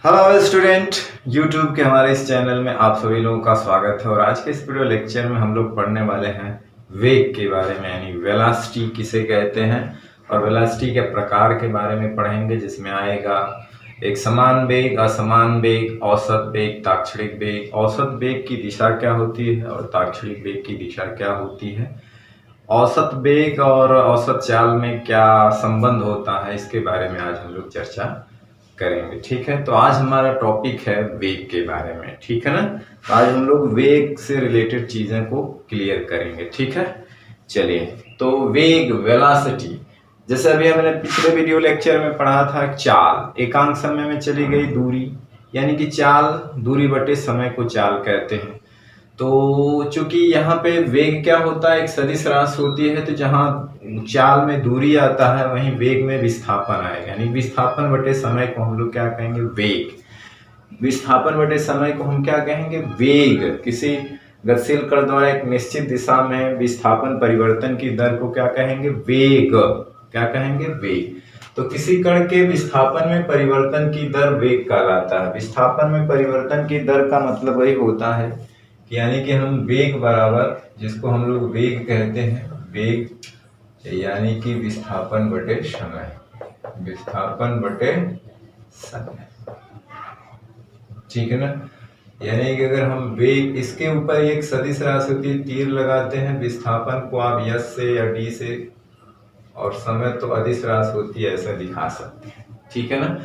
Hello student, YouTube के हमारे इस चैनल में आप सभी लोगों का स्वागत है। और आज के इस वीडियो लेक्चर में हम लोग पढ़ने वाले हैं वेग के बारे में, यानी वेलोसिटी किसे कहते हैं और वेलोसिटी के प्रकार के बारे में पढ़ेंगे, जिसमें आएगा एक समान वेग, असमान वेग, औसत वेग, ताक्षणिक वेग। औसत वेग की दिशा क्या होती है और ताक्षणिक वेग की दिशा क्या होती है, औसत वेग और औसत चाल में क्या संबंध होता है, इसके बारे में आज हम लोग चर्चा करेंगे। ठीक है, तो आज हमारा टॉपिक है वेग के बारे में। ठीक है ना, तो आज हम लोग वेग से रिलेटेड चीजें को क्लियर करेंगे। ठीक है, चलिए। तो वेग, वेलोसिटी, जैसे अभी हमने पिछले वीडियो लेक्चर में पढ़ा था, चाल एकांक समय में चली गई दूरी, यानी कि चाल, दूरी बटे समय को चाल कहते हैं। तो चूंकि यहाँ पे वेग क्या होता है, एक सदिश राशि होती है, तो जहाँ चाल में दूरी आता है वहीं वेग में विस्थापन आएगा, यानी विस्थापन बटे समय को हम लोग क्या कहेंगे, वेग। विस्थापन बटे समय को हम क्या कहेंगे, वेग। किसी गतिशील कण द्वारा एक निश्चित दिशा में विस्थापन परिवर्तन की दर को क्या कहेंगे, वेग। क्या कहेंगे, वेग। तो किसी कण के विस्थापन में परिवर्तन की दर वेग कहलाता है। विस्थापन में परिवर्तन की दर का मतलब वही होता है, यानी कि हम वेग बराबर, जिसको हम लोग वेग कहते हैं, वेग यानी कि विस्थापन बटे समय, विस्थापन बटे समय। ठीक है ना, यानी कि अगर हम वेग, इसके ऊपर एक सदिश राशि होती है, तीर लगाते हैं, विस्थापन को आप यस से या डी से, और समय तो अदिश राशि होती है, ऐसा दिखा सकते हैं। ठीक है ना,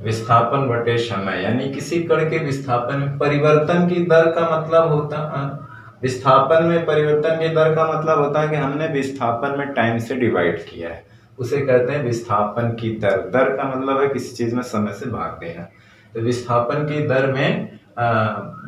विस्थापन बटे समय, यानी किसी कण के विस्थापन में परिवर्तन की दर का मतलब होता है, विस्थापन में परिवर्तन की दर का मतलब होता है कि हमने विस्थापन में टाइम से डिवाइड किया है, उसे कहते हैं विस्थापन की दर। दर का मतलब है किसी चीज में समय से भाग देना। तो विस्थापन की दर में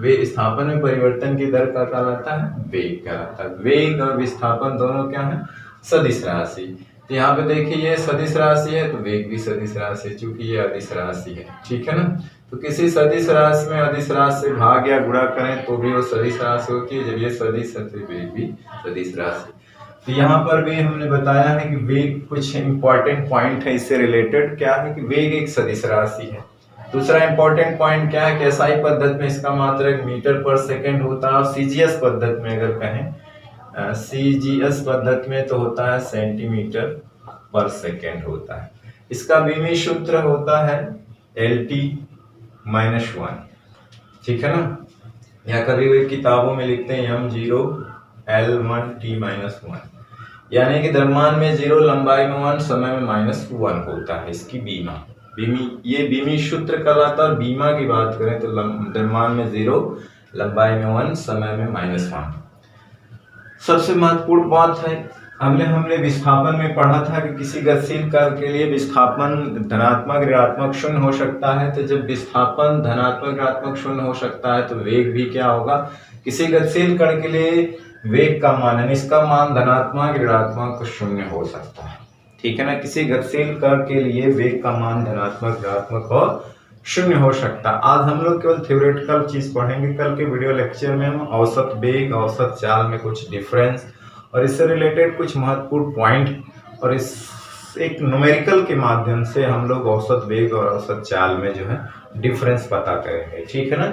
विस्थापन में परिवर्तन की दर का कहलाता है वेग कहलाता है। वेग और विस्थापन दोनों क्या है, सदिश राशि। तो यहाँ पे देखिए ये सदिश राशि है, तो वेग भी सदिश राशि है, चूंकि ये अदिश राशि है। ठीक है ना, तो किसी सदिश राशि में अदिश राशि से भाग या गुणा करें तो भी वो सदिश राशि होती है। जब ये सदिश है तो वेग भी सदिश राशि। तो यहाँ पर भी हमने बताया है कि वेग, कुछ इंपॉर्टेंट पॉइंट है इससे रिलेटेड, क्या है कि वेग एक सदिश राशि है। दूसरा इंपॉर्टेंट पॉइंट क्या है कि एसआई पद्धति में इसका मात्रक मीटर पर सेकेंड होता है, और सीजीएस पद्धति में अगर कहें, सीजीएस पद्धति में तो होता है सेंटीमीटर पर सेकेंड होता है। इसका बीमी सूत्र होता है LT-1। ठीक है ना, या कभी भी किताबों में लिखते हैं M0 L1T-1, यानी कि द्रव्यमान में 0, लंबाई में 1, समय में -1 होता है इसकी बीमा। ये बीमी सूत्र कहलाता है। और बीमा की बात करें तो द्रव्यमान में 0, लंबाई में 1, समय में -1। सबसे महत्वपूर्ण बात है, हमने विस्थापन में पढ़ा था कि किसी गतिशील कण के लिए विस्थापन धनात्मक ऋणात्मक शून्य हो सकता है। तो जब विस्थापन धनात्मक ऋणात्मक शून्य हो सकता है तो वेग भी क्या होगा, किसी गतिशील कण के लिए वेग का मान, यानी इसका मान धनात्मक ऋणात्मक शून्य हो सकता है। ठीक है ना, किसी गतिशील कण के लिए वेग का मान धनात्मक ऋणात्मक और शून्य हो सकता। आज हम लोग केवल थ्योरेटिकल चीज पढ़ेंगे। कल के वीडियो लेक्चर में हम औसत वेग, औसत चाल में कुछ डिफरेंस और इससे रिलेटेड कुछ महत्वपूर्ण पॉइंट, और इस एक न्यूमेरिकल के माध्यम से हम लोग औसत वेग और औसत चाल में जो है डिफरेंस पता करेंगे। ठीक है ना,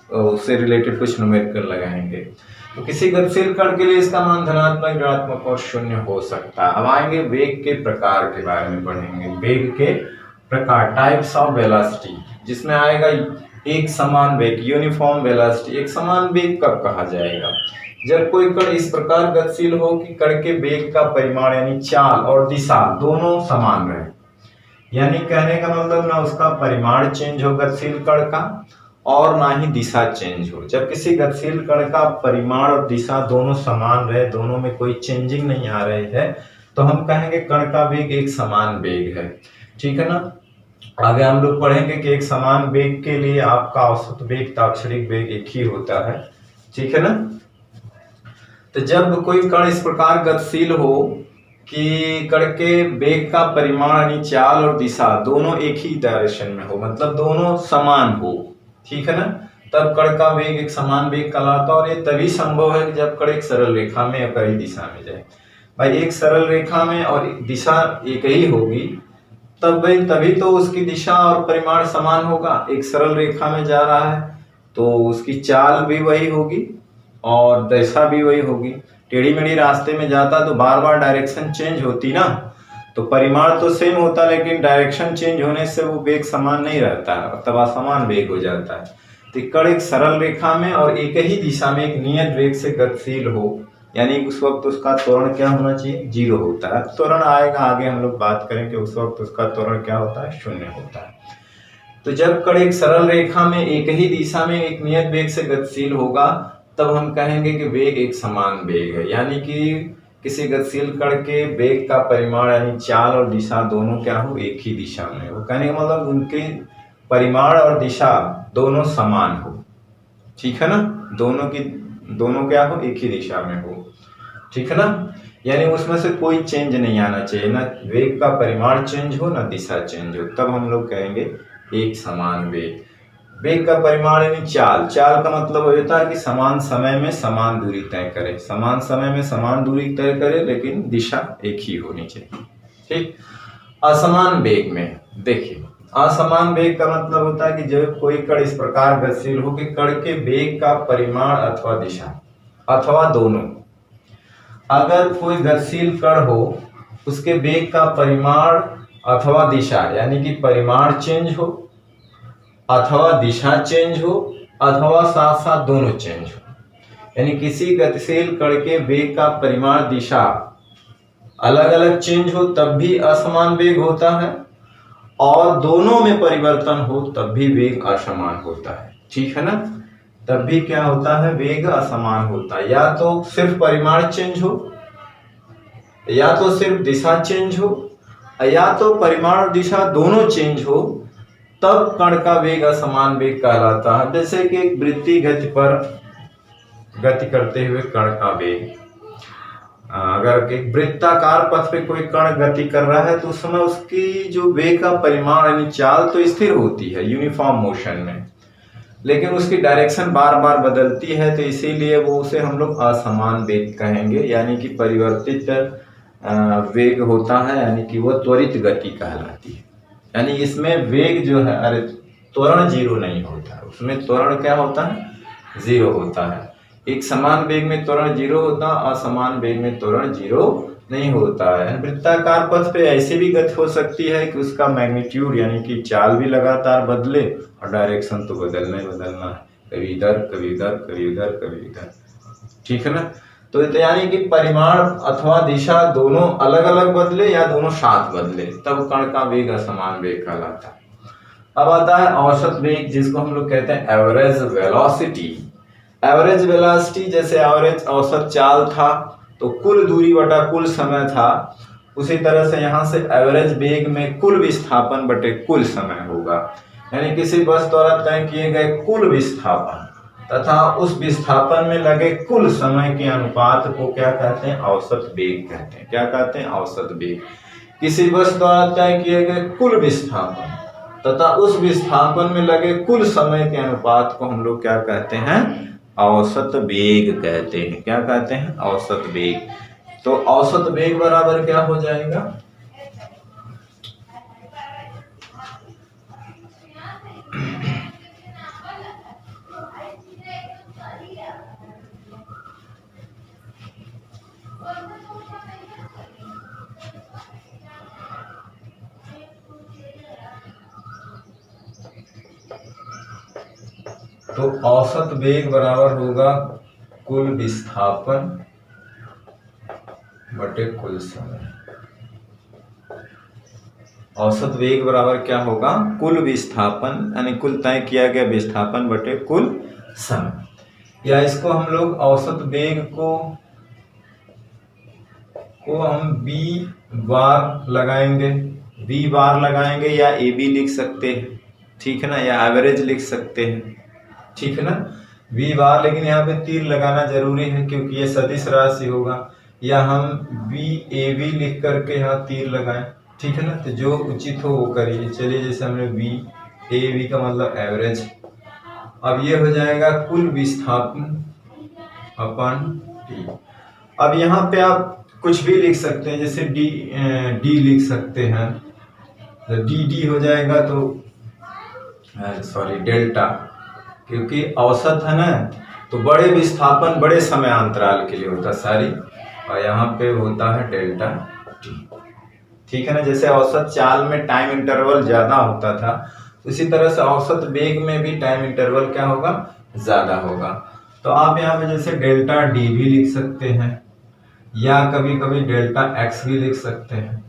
तो उससे रिलेटेड कुछ न्यूमेरिकल लगाएंगे। तो किसी गतिशील कण के लिए इसका मान धनात्मक, ऋणात्मक और शून्य हो सकता है। अब आएंगे वेग के प्रकार के बारे में पढ़ेंगे। वेग के प्रकार, टाइप्स ऑफ वेलोसिटी, जिसमें आएगा एक समान वेग, यूनिफॉर्म वेलोसिटी। एक समान वेग कब कहा जाएगा, जब कोई कण इस प्रकार गतिशील हो कि कण के वेग का परिमाण, यानी चाल और दिशा दोनों समान रहे। यानी कहने का मतलब ना उसका परिमाण चेंज हो गतिशील कण का, और ना ही दिशा चेंज हो। जब किसी गतिशील कण का परिमाण और दिशा दोनों समान रहे, दोनों में कोई चेंजिंग नहीं आ रही है, तो हम कहेंगे कण का वेग एक समान वेग है। ठीक है ना, आगे हम लोग पढ़ेंगे कि एक समान वेग के लिए आपका औसत वेग, ताक्षणिक वेग एक ही होता है। ठीक है ना, तो जब कोई कण इस प्रकार गतिशील हो कि कण के वेग का परिमाण, यानी चाल और दिशा दोनों एक ही डायरेक्शन में हो, मतलब दोनों समान हो। ठीक है ना, तब कण का वेग एक समान वेग कहलाता है। और ये तभी संभव है जब कण एक सरल रेखा में या कई दिशा में जाए। भाई एक सरल रेखा में और दिशा एक ही होगी तब भाई तभी तो उसकी दिशा और परिमाण समान होगा। एक सरल रेखा में जा रहा है तो उसकी चाल भी वही होगी और दिशा भी वही होगी। टेढ़ी मेढ़ी रास्ते में जाता तो बार बार डायरेक्शन चेंज होती ना, तो परिमाण तो सेम होता लेकिन डायरेक्शन चेंज होने से वो वेग समान नहीं रहता, तब असमान वेग हो जाता है। तो कण एक सरल रेखा में और एक ही दिशा में एक नियत वेग से गतिशील हो, यानी उस वक्त उसका त्वरण क्या होना चाहिए, 0 होता है। त्वरण आएगा आगे हम लोग बात करें कि उस वक्त उसका त्वरण क्या होता है, 0 होता है। तो जब कण एक सरल रेखा में एक ही दिशा में एक नियत वेग से गतिशील होगा तब हम कहेंगे कि वेग एक समान वेग है, यानी कि किसी गतिशील कण के वेग का परिमाण यानी चाल और दिशा दोनों क्या हो, एक ही दिशा में हो। कहने का मतलब उनके परिमाण और दिशा दोनों समान हो, ठीक है ना, दोनों क्या हो, एक ही दिशा में हो, ठीक है ना। यानी उसमें से कोई चेंज नहीं आना चाहिए, ना वेग का परिमाण चेंज हो ना दिशा चेंज हो, तब हम लोग कहेंगे एक समान वेग। वेग का परिमाण यानी चाल का मतलब होता है कि समान समय में समान दूरी तय करे, समान समय में समान दूरी तय करे लेकिन दिशा एक ही होनी चाहिए, ठीक। असमान वेग में देखिए, असमान वेग का मतलब होता है कि जब कोई कण इस प्रकार गतिशील हो कि कण के वेग का परिमाण अथवा दिशा अथवा दोनों, अगर कोई गतिशील कण हो उसके वेग का परिमाण अथवा दिशा यानी कि परिमाण चेंज हो अथवा दिशा चेंज हो अथवा साथ साथ दोनों चेंज हो, यानी किसी गतिशील कण के वेग का परिमाण दिशा अलग अलग चेंज हो तब भी असमान वेग होता है, और दोनों में परिवर्तन हो तब भी वेग असमान होता है, ठीक है ना। तब भी क्या होता है, वेग असमान होता है। या तो सिर्फ परिमाण चेंज हो, या तो सिर्फ दिशा चेंज हो, या तो परिमाण और दिशा दोनों चेंज हो, तब कण का वेग असमान वेग कहलाता है। जैसे कि एक वृत्तीय गति पर गति करते हुए कण का वेग, अगर एक वृत्ताकार पथ पे कोई कण गति कर रहा है तो उस समय उसकी जो वेग का परिमाण यानी चाल तो स्थिर होती है यूनिफॉर्म मोशन में, लेकिन उसकी डायरेक्शन बार बार बदलती है, तो इसीलिए वो उसे हम लोग असमान वेग कहेंगे, यानी कि परिवर्तित वेग होता है, यानी कि वो त्वरित गति कहलाती है। यानी इसमें वेग जो है, अरे त्वरण 0 नहीं होता है, उसमें त्वरण क्या होता है, 0 होता है। एक समान वेग में त्वरण 0 होता है, असमान वेग में त्वरण 0 नहीं होता है। वृत्ताकार पथ पे ऐसे भी गति हो सकती है कि उसका मैग्नीट्यूड यानी कि चाल भी लगातार बदले और डायरेक्शन तो बदलना ही बदलना है, कभी इधर कभी इधर कभी इधर कभी इधर, ठीक है ना। तो यानी कि परिमाण अथवा दिशा दोनों अलग अलग बदले या दोनों साथ बदले तब कण का वेग असमान वेग कहलाता है। अब आता है औसत वेग, जिसको हम लोग कहते हैं एवरेज वेलोसिटी। एवरेज वेलोसिटी जैसे एवरेज औसत चाल था तो कुल दूरी बटा कुल समय था, उसी तरह से यहाँ से एवरेज वेग में कुल विस्थापन बटे कुल समय होगा, यानी किसी बस द्वारा तय किए गए कुल विस्थापन तथा उस विस्थापन में लगे कुल समय के अनुपात को क्या कहते हैं, औसत वेग कहते हैं। क्या कहते हैं, औसत वेग। किसी बस द्वारा तय किए गए कुल विस्थापन तथा उस विस्थापन में लगे कुल समय के अनुपात को हम लोग क्या कहते हैं, औसत वेग कहते हैं। क्या कहते हैं, औसत वेग। तो औसत वेग बराबर क्या हो जाएगा, तो औसत वेग बराबर होगा कुल विस्थापन बटे कुल समय। औसत वेग बराबर क्या होगा, कुल विस्थापन यानी कुल तय किया गया विस्थापन बटे कुल समय। या इसको हम लोग औसत वेग को हम b बार लगाएंगे, b बार लगाएंगे या ab लिख सकते हैं, ठीक है ना, या एवरेज लिख सकते हैं, ठीक है ना, v बार। लेकिन यहाँ पे तीर लगाना जरूरी है क्योंकि ये सदिश राशि होगा, या हम VAB लिख करके यहाँ तीर लगाएं, ठीक है ना। तो जो उचित हो वो करिए। चलिए जैसे हमने VAB का मतलब एवरेज, अब ये हो जाएगा कुल विस्थापन अपन T। अब यहाँ पे आप कुछ भी लिख सकते हैं, जैसे D लिख सकते हैं, जब डी हो जाएगा तो सॉरी डेल्टा, क्योंकि औसत है ना, तो बड़े विस्थापन बड़े समय अंतराल के लिए होता है सारी, और यहाँ पे होता है डेल्टा टी। ठीक है ना, जैसे औसत चाल में टाइम इंटरवल ज्यादा होता था, उसी तरह से औसत वेग में भी टाइम इंटरवल क्या होगा, ज्यादा होगा। तो आप यहाँ पे जैसे डेल्टा डी भी लिख सकते हैं, या कभी कभी डेल्टा एक्स भी लिख सकते हैं,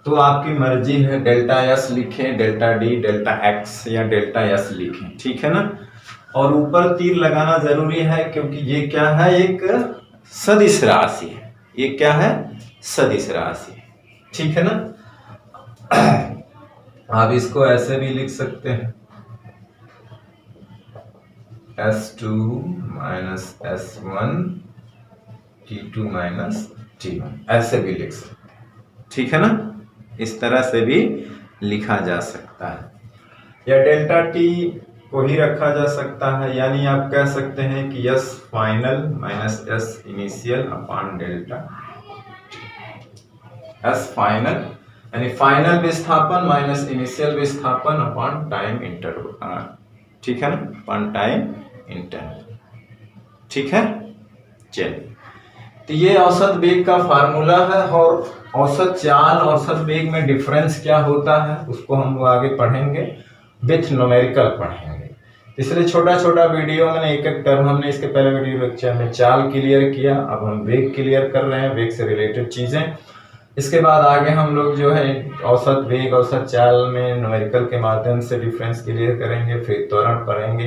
तो आपकी मर्जी है, डेल्टा एस लिखें, डेल्टा डी, डेल्टा एक्स या डेल्टा एस लिखें, ठीक है ना। और ऊपर तीर लगाना जरूरी है, क्योंकि ये क्या है, एक सदिश राशि है, ये क्या है, सदिश राशि, ठीक है ना। आप इसको ऐसे भी लिख सकते हैं, S2 minus S1 T2 minus T1, ऐसे भी लिख सकते हैं, ठीक है ना। इस तरह से भी लिखा जा सकता है, या डेल्टा टी को ही रखा जा सकता है, यानी आप कह सकते हैं कि S final minus S initial upon delta, S final यानी फाइनल विस्थापन माइनस इनिशियल विस्थापन अपॉन टाइम इंटरवल, ठीक है ना, अपॉन टाइम इंटरवल, ठीक है। चलिए, तो ये औसत वेग का फार्मूला है, और औसत चाल औसत वेग में डिफरेंस क्या होता है उसको हम लोग आगे पढ़ेंगे, विथ न्यूमेरिकल पढ़ेंगे। इसलिए छोटा छोटा वीडियो में एक एक टर्म हमने इसके पहले वीडियो लेक्चर में चाल क्लियर किया, अब हम वेग क्लियर कर रहे हैं, वेग से रिलेटेड चीजें। इसके बाद आगे हम लोग जो है औसत वेग औसत चाल में न्यूमेरिकल के माध्यम से डिफरेंस क्लियर करेंगे, फिर त्वरण पढ़ेंगे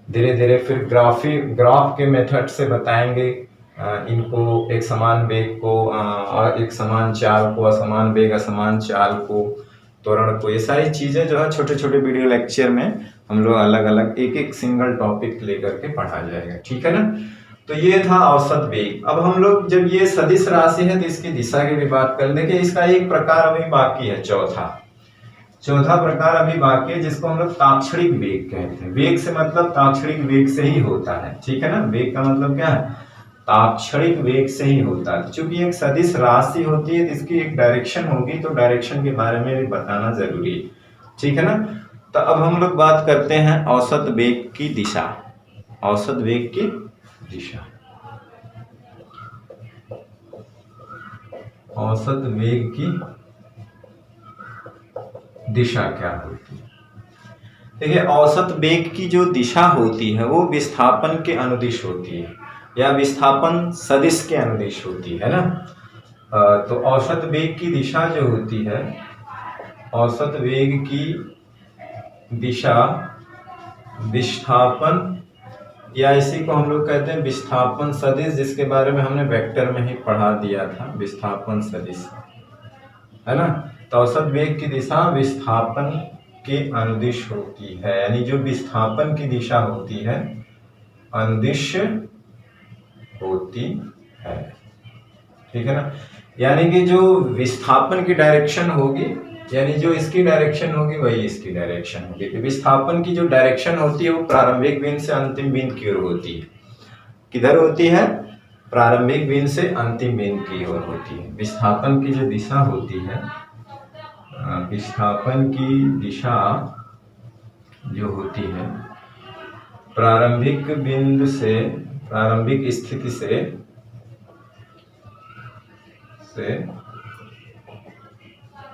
धीरे धीरे, फिर ग्राफ के मेथड से बताएंगे इनको, एक समान वेग को और एक समान चाल को, असमान वेग असमान चाल को, त्वरण को, ये सारी चीजें जो है छोटे छोटे वीडियो लेक्चर में हम लोग अलग अलग एक एक सिंगल टॉपिक लेकर के पढ़ा जाएगा, ठीक है ना। तो ये था औसत वेग। अब हम लोग जब ये सदिश राशि है तो इसकी दिशा की भी बात कर लें। देखिए इसका एक प्रकार अभी बाकी है, चौथा प्रकार अभी बाकी है, जिसको हम लोग ताक्षणिक वेग कहते हैं। वेग से मतलब ताक्षणिक वेग से ही होता है, ठीक है ना। वेग का मतलब क्या है, ताक्षणिक वेग से ही होता है। चूंकि एक सदिश राशि होती है तो इसकी एक डायरेक्शन होगी, तो डायरेक्शन के बारे में भी बताना जरूरी है, ठीक है ना। तो अब हम लोग बात करते हैं औसत वेग की दिशा। औसत वेग की दिशा, औसत वेग की दिशा क्या होती है। देखिए औसत वेग की जो दिशा होती है वो विस्थापन के अनुदिश होती है, या विस्थापन सदिश के अनुदिश होती है ना। तो औसत वेग की दिशा जो होती है, औसत वेग की दिशा विस्थापन, या इसी को हम लोग कहते हैं विस्थापन सदिश, जिसके बारे में हमने वेक्टर में ही पढ़ा दिया था, विस्थापन सदिश, है ना। तो औसत वेग की दिशा विस्थापन के अनुदिश होती है, यानी जो विस्थापन की दिशा होती है अनुदिश होती है, ठीक है ना। यानी कि जो विस्थापन की डायरेक्शन होगी, यानी जो इसकी डायरेक्शन होगी वही इसकी डायरेक्शन होगी। तो विस्थापन की जो डायरेक्शन होती है वो प्रारंभिक बिंदु से अंतिम बिंदु की ओर होती है। किधर होती है, प्रारंभिक बिंदु से अंतिम बिंदु की ओर होती है। विस्थापन की जो दिशा होती है, विस्थापन की दिशा जो होती है प्रारंभिक बिंदु से, प्रारंभिक स्थिति से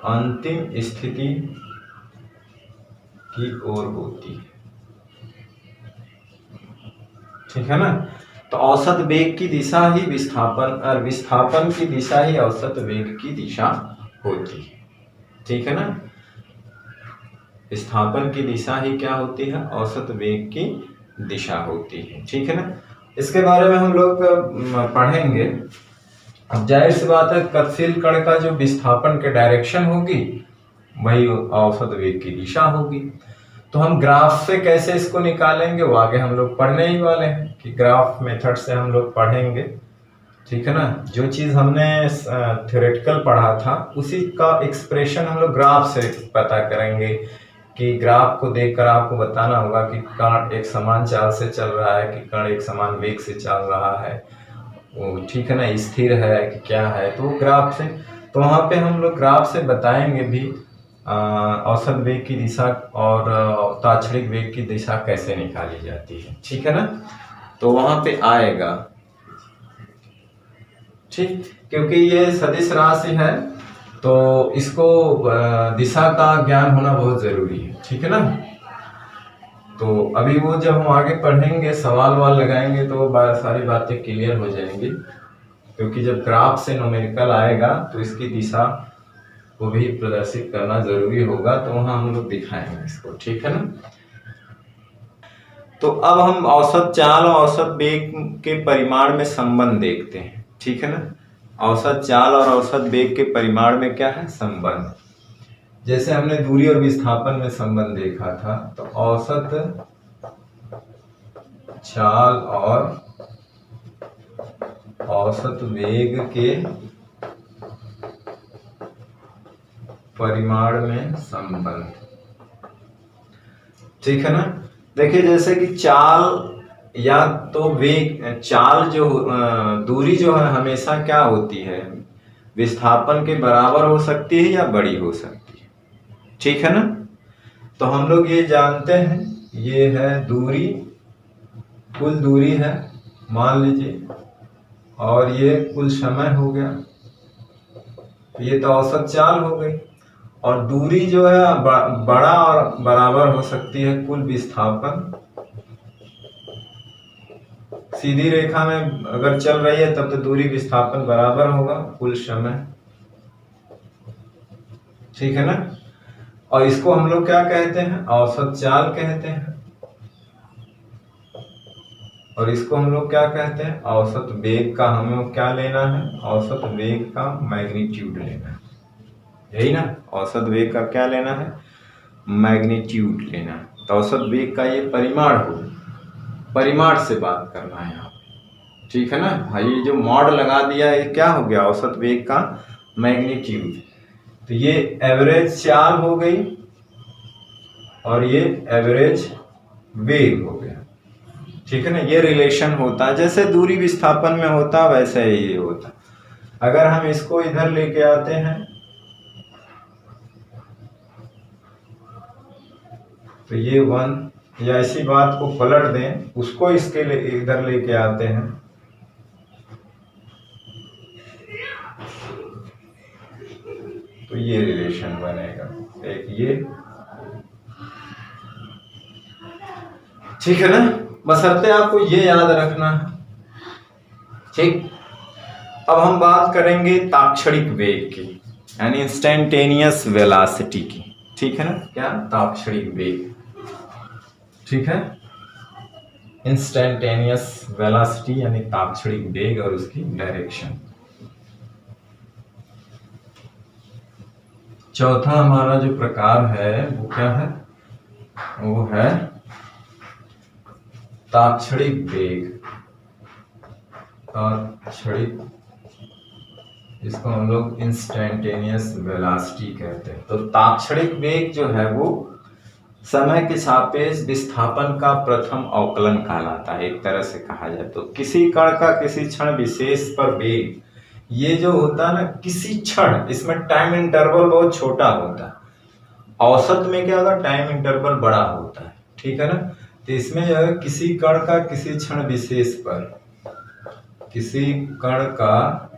अंतिम स्थिति की ओर होती है, ठीक है ना। तो औसत वेग की दिशा ही विस्थापन, और विस्थापन की दिशा ही औसत वेग की दिशा होती है, ठीक है ना। विस्थापन की दिशा ही क्या होती है, औसत वेग की दिशा होती है, ठीक है ना। इसके बारे में हम लोग पढ़ेंगे। अब जाहिर सी बात है, गतिशील कण का जो विस्थापन के डायरेक्शन होगी वही औसत वेग की दिशा होगी। तो हम ग्राफ से कैसे इसको निकालेंगे वो आगे हम लोग पढ़ने ही वाले हैं, कि ग्राफ मेथड से हम लोग पढ़ेंगे, ठीक है ना। जो चीज हमने थ्योरेटिकल पढ़ा था उसी का एक्सप्रेशन हम लोग ग्राफ से पता करेंगे, कि ग्राफ को देखकर आपको बताना होगा कि कण एक समान चाल से चल रहा है, कि कण एक समान वेग से चल रहा है, वो ठीक है ना, स्थिर है कि क्या है, तो ग्राफ से, तो वहाँ पे हम लोग ग्राफ से बताएंगे भी औसत वेग की दिशा और ताक्षणिक वेग की दिशा कैसे निकाली जाती है, ठीक है ना। तो वहां पे आएगा, ठीक, क्योंकि ये सदिश राशि है तो इसको दिशा का ज्ञान होना बहुत जरूरी है, ठीक है ना। तो अभी वो जब हम आगे पढ़ेंगे, सवाल वाल लगाएंगे तो सारी बातें क्लियर हो जाएंगी, क्योंकि जब ग्राफ से न्यूमेरिकल आएगा तो इसकी दिशा को भी प्रदर्शित करना जरूरी होगा, तो वहां हम लोग दिखाएंगे इसको, ठीक है ना। तो अब हम औसत चाल और औसत वेग के परिमाण में संबंध देखते हैं, ठीक है ना। औसत चाल और औसत वेग के परिमाण में क्या है संबंध। जैसे हमने दूरी और विस्थापन में संबंध देखा था, तो औसत चाल और औसत वेग के परिमाण में संबंध, ठीक है ना। देखिए जैसे कि चाल या तो वेग, चाल जो दूरी जो है हमेशा क्या होती है, विस्थापन के बराबर हो सकती है या बड़ी हो सकती है, ठीक है ना। तो हम लोग ये जानते हैं, ये है दूरी, कुल दूरी है मान लीजिए, और ये कुल समय हो गया, ये तो औसत चाल हो गई। और दूरी जो है बड़ा और बराबर हो सकती है कुल विस्थापन। सीधी रेखा में अगर चल रही है तब तो दूरी विस्थापन बराबर होगा कुल समय, ठीक है ना। और इसको हम लोग क्या कहते हैं, औसत चाल कहते हैं, और इसको हम लोग क्या कहते हैं, औसत वेग का हमें क्या लेना है, औसत वेग का मैग्नीट्यूड लेना है, यही ना। औसत वेग का क्या लेना है, मैग्नीट्यूड लेना है। तो औसत वेग का ये परिमाण हो, परिमाण से बात करना है यहाँ पे, ठीक है ना। हाँ, ये जो मॉड लगा दिया है क्या हो गया, औसत वेग का मैग्नीट्यूड। तो ये एवरेज चाल हो गई और ये एवरेज वेग हो गया, ठीक है ना। ये रिलेशन होता है जैसे दूरी विस्थापन में होता वैसे ही ये होता। अगर हम इसको इधर लेके आते हैं तो ये 1, या ऐसी बात को पलट दें, उसको इसके इधर लेके आते हैं तो ये रिलेशन बनेगा, एक ये, ठीक है ना। बशर्ते आपको ये याद रखना है, ठीक। अब हम बात करेंगे ताक्षणिक वेग की, यानी इंस्टेंटेनियस वेलोसिटी की, ठीक है ना। क्या, ताक्षणिक वेग, ठीक है। इंस्टेंटेनियस वेलोसिटी यानी ताक्षणिक वेग और उसकी डायरेक्शन। चौथा हमारा जो प्रकार है वो क्या है, वो है ताक्षणिक वेग। ताक्षणिक, इसको हम लोग इंस्टेंटेनियस वेलोसिटी कहते हैं। तो ताक्षणिक वेग जो है वो समय के सापेक्ष विस्थापन का प्रथम अवकलन कहलाता है, एक तरह से कहा जाए तो। किसी कण का किसी क्षण विशेष पर वेग, ये जो होता है ना किसी क्षण, इसमें टाइम इंटरवल बहुत छोटा होता है। औसत में क्या होता है, टाइम इंटरवल बड़ा होता है, ठीक है ना। तो इसमें जो है किसी कण का किसी क्षण विशेष पर, किसी कण का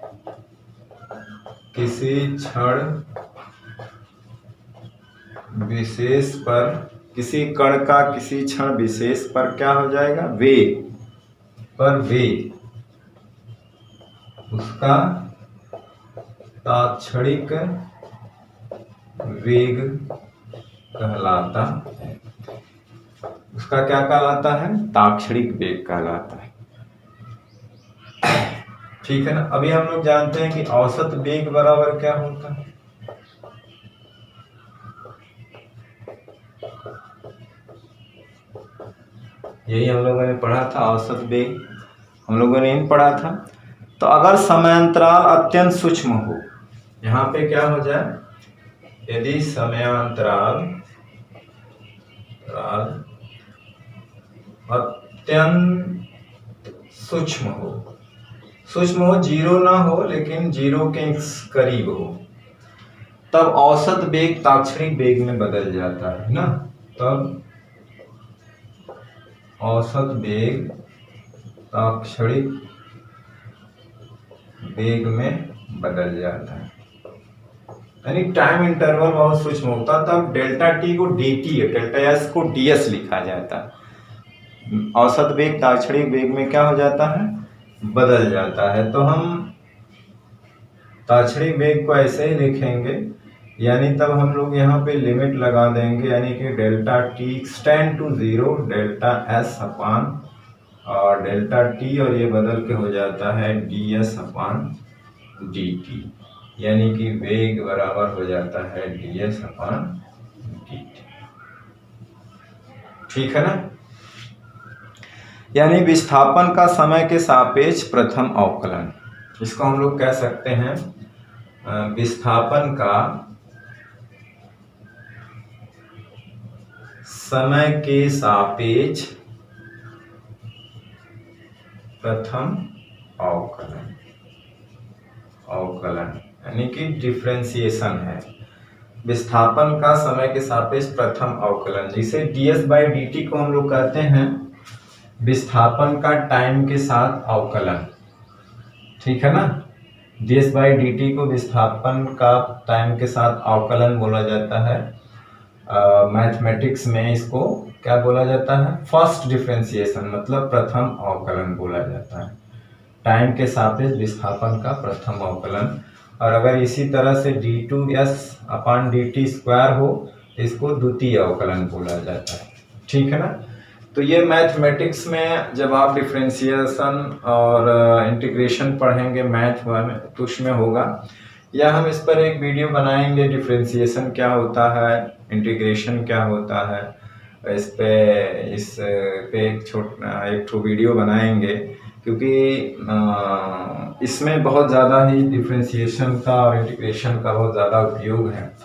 किसी क्षण विशेष पर, किसी कण का किसी क्षण विशेष पर क्या हो जाएगा, वेग, पर वेग, उसका ताक्षणिक वेग कहलाता है। उसका क्या कहलाता है, ताक्षणिक वेग कहलाता है, ठीक है ना। अभी हम लोग जानते हैं कि औसत वेग बराबर क्या होता है, यही हम लोगों ने पढ़ा था, औसत वेग हम लोगों ने नहीं पढ़ा था। तो अगर समयांतराल अत्यंत सूक्ष्म हो, यहाँ पे क्या हो जाए, यदि समयांतराल अत्यंत सूक्ष्म हो, सूक्ष्म हो, जीरो ना हो लेकिन जीरो के करीब हो, तब औसत वेग ताक्षणिक वेग में बदल जाता है ना, तब औसत वेग ताक्षणिक वेग में बदल जाता है, यानी टाइम इंटरवल बहुत सूक्ष्म होता है, तब डेल्टा टी को dt है, डेल्टा एस को ds लिखा जाता है। औसत वेग ताक्षणिक वेग में क्या हो जाता है, बदल जाता है। तो हम ताक्षणिक वेग को ऐसे ही लिखेंगे, यानी तब हम लोग यहाँ पे लिमिट लगा देंगे, यानी कि delta t extend to 0 delta s upon और डेल्टा टी, और ये बदल के हो जाता है ds अपान dt, यानी कि वेग बराबर हो जाता है ds अपान dt। ठीक है ना, यानी विस्थापन का समय के सापेक्ष प्रथम अवकलन, इसको हम लोग कह सकते हैं विस्थापन का समय के सापेक्ष प्रथम अवकलन, यानी कि डिफरेंशिएशन है। विस्थापन का समय के सापेक्ष प्रथम अवकलन, जिसे ds/dt को हम लोग कहते हैं विस्थापन का टाइम के साथ अवकलन। ठीक है ना, ds/dt को विस्थापन का टाइम के साथ अवकलन बोला जाता है। मैथमेटिक्स में इसको क्या बोला जाता है, फर्स्ट डिफरेंशिएशन, मतलब प्रथम अवकलन बोला जाता है। टाइम के सापेक्ष विस्थापन का प्रथम अवकलन। और अगर इसी तरह से d2s/dt² हो तो इसको द्वितीय अवकलन बोला जाता है। ठीक है ना, तो ये मैथमेटिक्स में जब आप डिफरेंशिएशन और इंटीग्रेशन पढ़ेंगे मैथ में तो उसमें होगा, या हम इस पर एक वीडियो बनाएंगे, डिफरेंशिएशन क्या होता है, इंटीग्रेशन क्या होता है, इस पे एक वीडियो बनाएंगे, क्योंकि इसमें बहुत ज़्यादा ही डिफरेंशिएशन का और इंटीग्रेशन का बहुत ज़्यादा उपयोग है।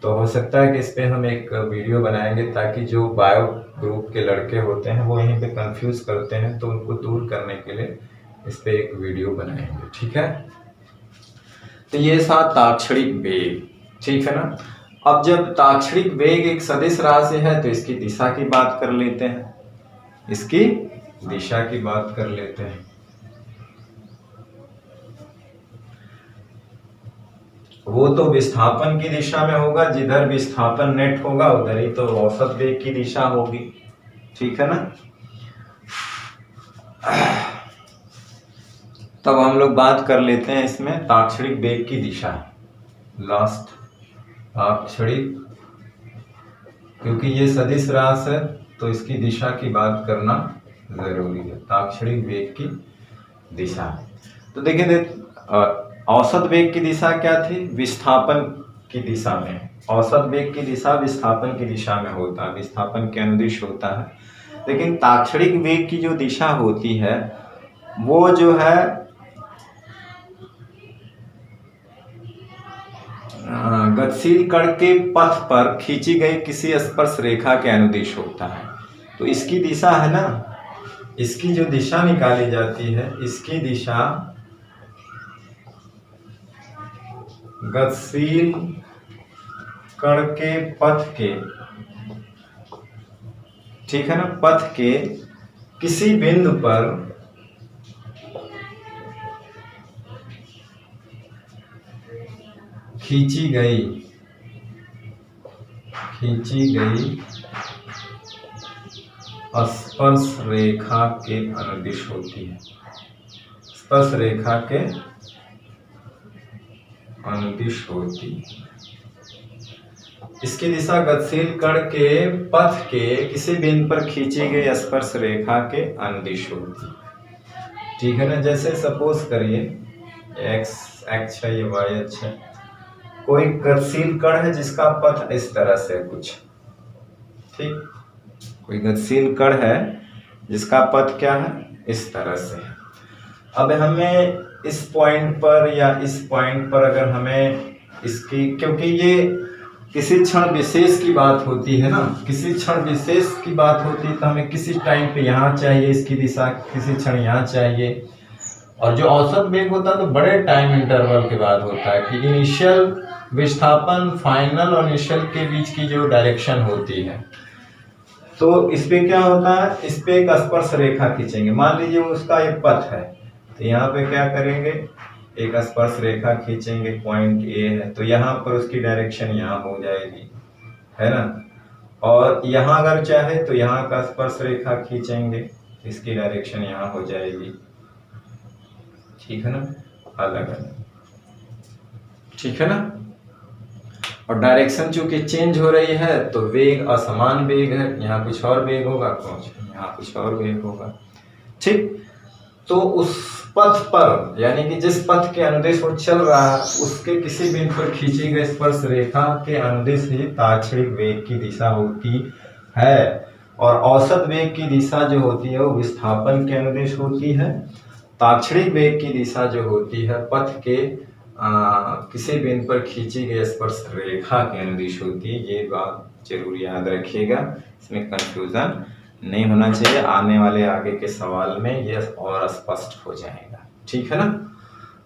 तो हो सकता है कि इस पे हम एक वीडियो बनाएंगे, ताकि जो बायो ग्रुप के लड़के होते हैं वो यहीं पे कंफ्यूज करते हैं, तो उनको दूर करने के लिए इस पे एक वीडियो बनाएंगे। ठीक है, तो ये था ताक्षणिक वेग। ठीक है ना, अब जब ताक्षणिक वेग एक सदिश राशि है तो इसकी दिशा की बात कर लेते हैं, इसकी दिशा की बात कर लेते हैं। वो तो विस्थापन की दिशा में होगा, जिधर विस्थापन नेट होगा उधर ही तो औसत वेग की दिशा होगी। ठीक है ना, तब हम लोग बात कर लेते हैं इसमें ताक्षणिक वेग की दिशा, लास्ट ताक्षणिक, क्योंकि ये सदिश राशि है तो इसकी दिशा की बात करना जरूरी है। ताक्षणिक वेग की दिशा, तो देखिए औसत वेग की दिशा क्या थी, विस्थापन की दिशा में। औसत वेग की दिशा विस्थापन की दिशा में होता है, विस्थापन के अनुदिश होता है। लेकिन ताक्षणिक वेग की जो दिशा होती है वो जो है गतिशील कण के पथ पर खींची गई किसी स्पर्श रेखा के अनुदिश होता है। तो इसकी दिशा है ना, इसकी जो दिशा निकाली जाती है, इसकी दिशा गतिशील कण के पथ के, ठीक है ना, पथ के किसी बिंदु पर खींची गई स्पर्श रेखा के अनुदिश होती है। स्पर्श रेखा के अनुदिश होती है। इसकी दिशा गतिशील कण के पथ के किसी बिंदु पर खींची गई स्पर्श रेखा के अनुदिश होती है। ठीक है ना, जैसे सपोज करिए x अक्ष है, ये y अक्ष है, कोई गतिशील कण है जिसका पथ इस तरह से कुछ, ठीक, कोई गतिशील कण है जिसका पथ क्या है, इस तरह से। अब हमें इस पॉइंट पर या इस पॉइंट पर अगर हमें इसकी, क्योंकि ये किसी क्षण विशेष की बात होती है ना, किसी क्षण विशेष की बात होती है, तो हमें किसी टाइम पे यहाँ चाहिए इसकी दिशा, किसी क्षण यहाँ चाहिए, और जो औसत वेग होता है तो बड़े टाइम इंटरवल के बाद होता है, कि इनिशियल विस्थापन फाइनल और इनिशियल के बीच की जो डायरेक्शन होती है। तो इस पे क्या होता है, इस पे एक स्पर्श रेखा खींचेंगे। मान लीजिए उसका एक पथ है, तो यहाँ पे क्या करेंगे, एक स्पर्श रेखा खींचेंगे, पॉइंट ए है, तो यहाँ पर उसकी डायरेक्शन यहाँ हो जाएगी, है ना। और यहाँ अगर चाहे तो यहाँ का स्पर्श रेखा खींचेंगे, इसकी डायरेक्शन यहाँ हो जाएगी, ठीक है ना, अलग अलग, ठीक है ना। और डायरेक्शन चूंकि चेंज हो रही है तो वेग असमान वेग है, यहाँ कुछ और वेग होगा, यहाँ कुछ और वेग होगा, ठीक। तो उस पथ पर, यानी कि जिस पथ के अनुदेश वो चल रहा है, उसके किसी बिंदु पर खींची गई स्पर्श रेखा के अनुदेश ही ताक्षणिक वेग की दिशा होती है। और औसत वेग की दिशा जो होती है वो विस्थापन के अनुदेश होती है। ताक्षणिक वेग की दिशा जो होती है पथ के किसी बिंदु पर खींची गई स्पर्श रेखा के अनुदिश होती है। ये बात जरूर याद रखिएगा, इसमें कंफ्यूजन नहीं होना चाहिए। आने वाले आगे के सवाल में ये और स्पष्ट हो जाएगा, ठीक है ना।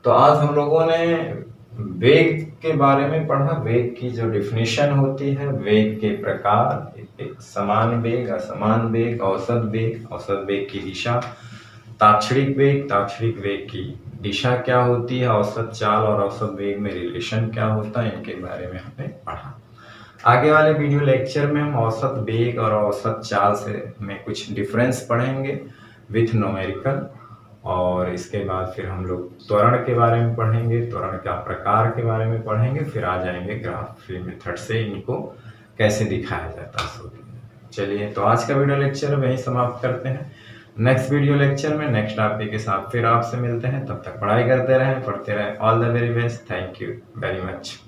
तो आज हम लोगों ने वेग के बारे में पढ़ा, वेग की जो डिफिनीशन होती है, वेग के प्रकार, एक समान वेग, असमान वेग, औसत वेग की दिशा, ताक्षणिक वेग की दिशा क्या होती है, औसत चाल और औसत वेग में रिलेशन क्या होता है, इनके बारे में हमने पढ़ा। आगे वाले वीडियो लेक्चर में हम औसत वेग और औसत चाल से में कुछ डिफरेंस पढ़ेंगे विथ न्यूमेरिकल, और इसके बाद फिर हम लोग त्वरण के बारे में पढ़ेंगे, त्वरण का प्रकार के बारे में पढ़ेंगे, फिर आ जाएंगे ग्राफ मेथड से इनको कैसे दिखाया जाता है। चलिए, तो आज का वीडियो लेक्चर वहीं समाप्त करते हैं। नेक्स्ट वीडियो लेक्चर में नेक्स्ट टॉपिक के साथ फिर आपसे मिलते हैं। तब तक पढ़ाई करते रहें, पढ़ते रहें। All the very best, thank you very much.